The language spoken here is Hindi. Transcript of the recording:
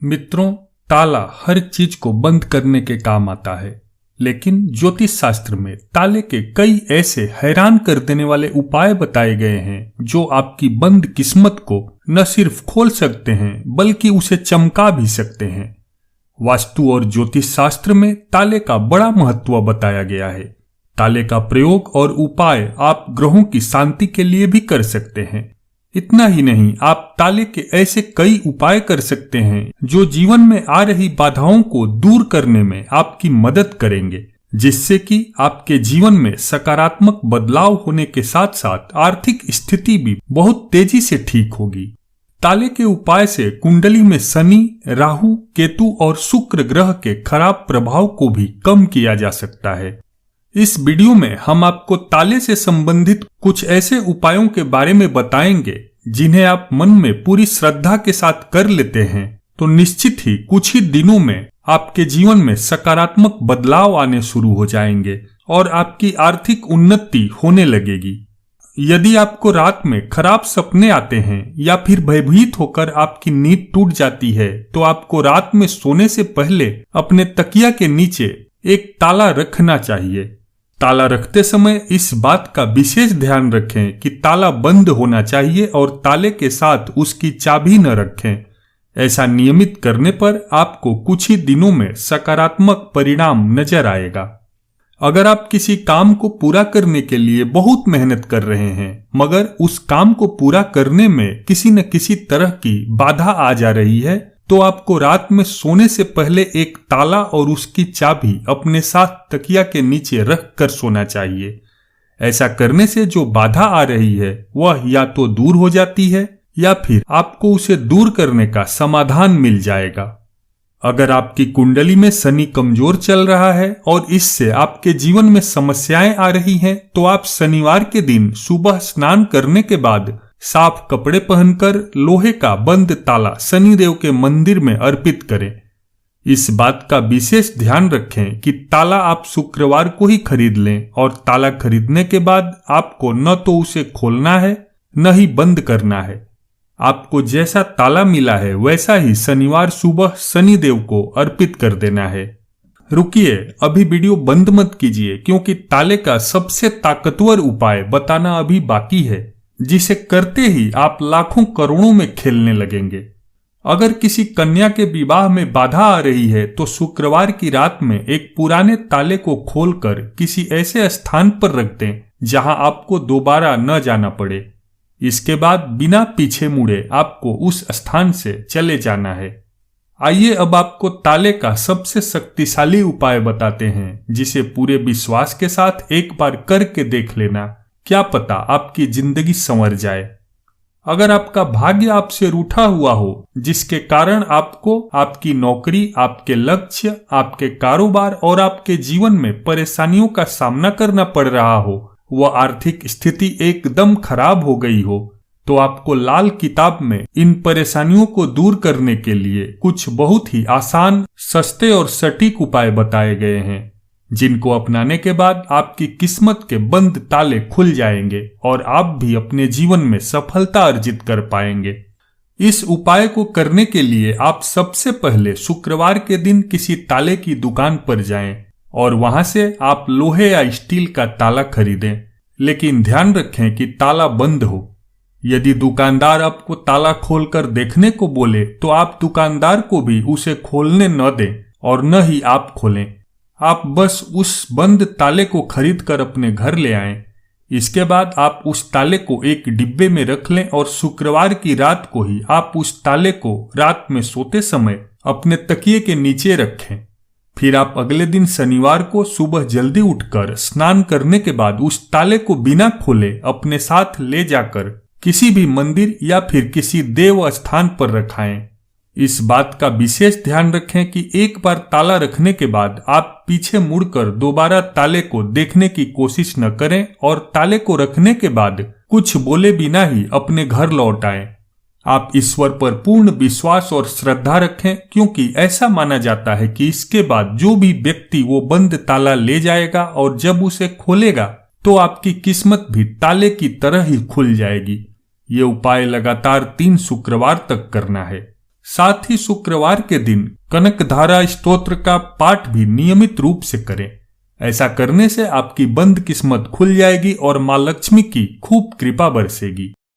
मित्रों, ताला हर चीज को बंद करने के काम आता है, लेकिन ज्योतिष शास्त्र में ताले के कई ऐसे हैरान कर देने वाले उपाय बताए गए हैं जो आपकी बंद किस्मत को न सिर्फ खोल सकते हैं बल्कि उसे चमका भी सकते हैं। वास्तु और ज्योतिष शास्त्र में ताले का बड़ा महत्व बताया गया है। ताले का प्रयोग और उपाय आप ग्रहों की शांति के लिए भी कर सकते हैं। इतना ही नहीं, आप ताले के ऐसे कई उपाय कर सकते हैं जो जीवन में आ रही बाधाओं को दूर करने में आपकी मदद करेंगे, जिससे कि आपके जीवन में सकारात्मक बदलाव होने के साथ साथ आर्थिक स्थिति भी बहुत तेजी से ठीक होगी। ताले के उपाय से कुंडली में शनि, राहु, केतु और शुक्र ग्रह के खराब प्रभाव को भी कम किया जा सकता है। इस वीडियो में हम आपको ताले से संबंधित कुछ ऐसे उपायों के बारे में बताएंगे जिन्हें आप मन में पूरी श्रद्धा के साथ कर लेते हैं तो निश्चित ही कुछ ही दिनों में आपके जीवन में सकारात्मक बदलाव आने शुरू हो जाएंगे और आपकी आर्थिक उन्नति होने लगेगी। यदि आपको रात में खराब सपने आते हैं या फिर भयभीत होकर आपकी नींद टूट जाती है तो आपको रात में सोने से पहले अपने तकिया के नीचे एक ताला रखना चाहिए। ताला रखते समय इस बात का विशेष ध्यान रखें कि ताला बंद होना चाहिए और ताले के साथ उसकी चाबी न रखें। ऐसा नियमित करने पर आपको कुछ ही दिनों में सकारात्मक परिणाम नजर आएगा। अगर आप किसी काम को पूरा करने के लिए बहुत मेहनत कर रहे हैं मगर उस काम को पूरा करने में किसी न किसी तरह की बाधा आ जा रही है तो आपको रात में सोने से पहले एक ताला और उसकी चाबी अपने साथ तकिया के नीचे रख कर सोना चाहिए। ऐसा करने से जो बाधा आ रही है वह या तो दूर हो जाती है या फिर आपको उसे दूर करने का समाधान मिल जाएगा। अगर आपकी कुंडली में शनि कमजोर चल रहा है और इससे आपके जीवन में समस्याएं आ रही हैं तो आप शनिवार के दिन सुबह स्नान करने के बाद साफ कपड़े पहनकर लोहे का बंद ताला शनिदेव के मंदिर में अर्पित करें। इस बात का विशेष ध्यान रखें कि ताला आप शुक्रवार को ही खरीद लें और ताला खरीदने के बाद आपको न तो उसे खोलना है न ही बंद करना है। आपको जैसा ताला मिला है वैसा ही शनिवार सुबह शनिदेव को अर्पित कर देना है। रुकिए, अभी वीडियो बंद मत कीजिए क्योंकि ताले का सबसे ताकतवर उपाय बताना अभी बाकी है, जिसे करते ही आप लाखों करोड़ों में खेलने लगेंगे। अगर किसी कन्या के विवाह में बाधा आ रही है तो शुक्रवार की रात में एक पुराने ताले को खोलकर किसी ऐसे स्थान पर रख दें जहां आपको दोबारा न जाना पड़े। इसके बाद बिना पीछे मुड़े आपको उस स्थान से चले जाना है। आइए अब आपको ताले का सबसे शक्तिशाली उपाय बताते हैं जिसे पूरे विश्वास के साथ एक बार करके देख लेना, क्या पता आपकी जिंदगी संवर जाए। अगर आपका भाग्य आपसे रूठा हुआ हो जिसके कारण आपको आपकी नौकरी, आपके लक्ष्य, आपके कारोबार और आपके जीवन में परेशानियों का सामना करना पड़ रहा हो, वह आर्थिक स्थिति एकदम खराब हो गई हो, तो आपको लाल किताब में इन परेशानियों को दूर करने के लिए कुछ बहुत ही आसान, सस्ते और सटीक उपाय बताए गए हैं जिनको अपनाने के बाद आपकी किस्मत के बंद ताले खुल जाएंगे और आप भी अपने जीवन में सफलता अर्जित कर पाएंगे। इस उपाय को करने के लिए आप सबसे पहले शुक्रवार के दिन किसी ताले की दुकान पर जाएं और वहां से आप लोहे या स्टील का ताला खरीदें, लेकिन ध्यान रखें कि ताला बंद हो। यदि दुकानदार आपको ताला खोलकर देखने को बोले तो आप दुकानदार को भी उसे खोलने न दें और न ही आप खोलें। आप बस उस बंद ताले को खरीद कर अपने घर ले आएं। इसके बाद आप उस ताले को एक डिब्बे में रख लें और शुक्रवार की रात को ही आप उस ताले को रात में सोते समय अपने तकिए के नीचे रखें। फिर आप अगले दिन शनिवार को सुबह जल्दी उठकर स्नान करने के बाद उस ताले को बिना खोले अपने साथ ले जाकर किसी भी मंदिर या फिर किसी देव स्थान पर रखाएं। इस बात का विशेष ध्यान रखें कि एक बार ताला रखने के बाद आप पीछे मुड़कर दोबारा ताले को देखने की कोशिश न करें और ताले को रखने के बाद कुछ बोले बिना ही अपने घर लौट आएं। आप ईश्वर पर पूर्ण विश्वास और श्रद्धा रखें क्योंकि ऐसा माना जाता है कि इसके बाद जो भी व्यक्ति वो बंद ताला ले जाएगा और जब उसे खोलेगा तो आपकी किस्मत भी ताले की तरह ही खुल जाएगी। ये उपाय लगातार 3 शुक्रवार तक करना है। साथ ही शुक्रवार के दिन कनकधारा स्तोत्र का पाठ भी नियमित रूप से करें। ऐसा करने से आपकी बंद किस्मत खुल जाएगी और मां लक्ष्मी की खूब कृपा बरसेगी।